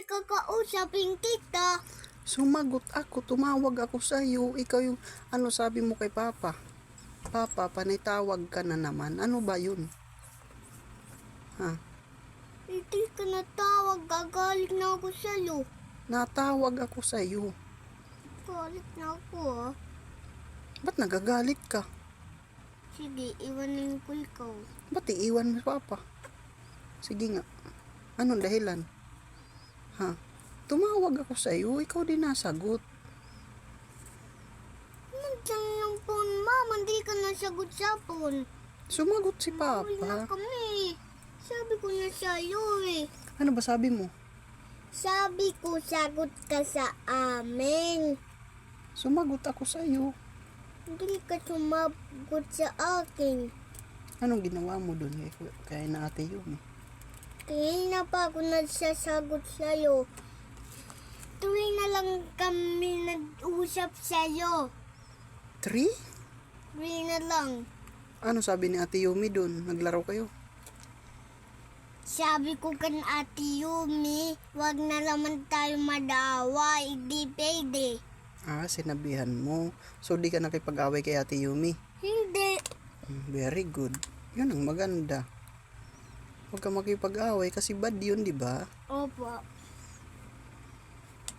Kakausapin kita. Sumagot ako, tumawag ako sa iyo. Ikaw yung ano sabi mo kay Papa? Papa, panitawag ka na naman. Ano ba yun? Ha? Hindi ka natawag. Gagalit na ako sa'yo. Natawag ako sa iyo. Galit na ako ah. Ba't nagagalit ka? Sige, iwanin ko ikaw. Ba't iiwan mo si Papa? Sige nga. Anong dahilan? Ha? Tumawag ako sa iyo, ikaw din nasagot. Nandiyan yung phone, Mama. Hindi ka nasagot sa phone. Sumagot si Uwi na Papa. kami. Sabi ko na sa'yo eh. Ano ba sabi mo? Sabi ko, sagot ka sa amin. Sumagot ako sa iyo. Hindi ka sumagot sa akin. Anong ginawa mo doon kaya na Ate Yumi? Kaya na pa ako nagsasagot sa'yo. Tuwing na lang kami nag-usap sa'yo. 3? Tuwing na lang. Ano sabi ni Ate Yumi doon? Naglaro kayo? Sabi ko kan Ate Yumi, wag na naman tayo madaway. Hindi pwede. Sinabihan mo. So, di ka nakipag-away kay Ate Yumi? Hindi. Very good. Yun ang maganda. Huwag ka makipag-away kasi bad yun, di ba? Opo.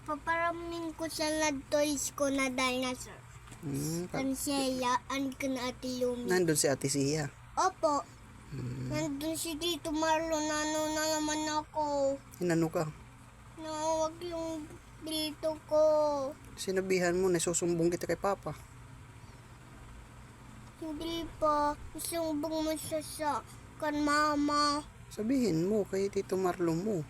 Paparamin ko sa toys ko na dinosaur. Kan siya, an kan Ate Yumi. Nandun si Ate Sia. Opo. Nandun si Tito Marlo, nano na naman ako. Inano ka? Nawag yung dito ko. Sinabihan mo na susumbong kita kay Papa. Hindi pa. Isumbong mo siya sa kan Mama. Sabihin mo kay Tito Marlo mo.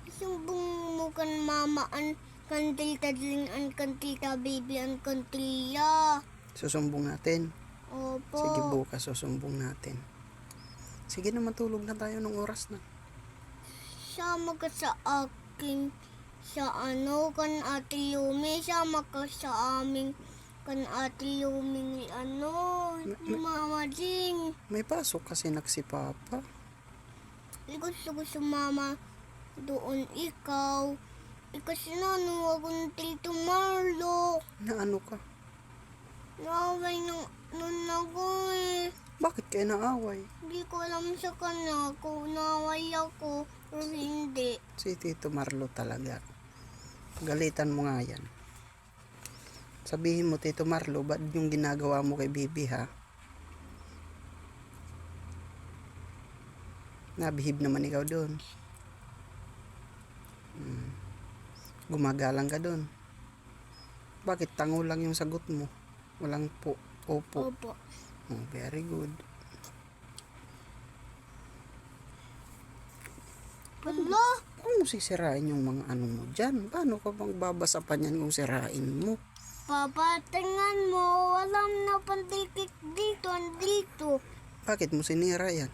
Isumbong mo kan Mama an kan Tita Jing an kan Tita Baby an kan Tia. Susumbong natin. Opo. Sige, bukas susumbong natin. Sige na, matulog na tayo ng oras na. Sama ka sa akin sa kan Ate Yumi. Sama ka sa amin kan Ate Yumi ni Mama Jing. May pasok kasi si Papa. Gusto ko sumama doon ikaw. Kasi nanuwag ng Tito Marlo. Na ano ka? Naaway nun ako eh. Bakit kayo naaway? Hindi ko alam sa kanya kung naaway ako o hindi. Si Tito Marlo talaga. Galitan mo nga yan. Sabihin mo, Tito Marlo, ba't yung ginagawa mo kay Bibi, ha? Nabihib naman ikaw doon. Gumagalang ka doon. Bakit tango lang yung sagot mo? Walang po, opo. Opo. Oh, very good. Hala? Paano mo sisirain yung mga ano mo dyan? Paano ka bang babasa pa niyan kung sirain mo? Papatingan mo. Walang napandikit dito. Andito. Bakit mo sinira yan?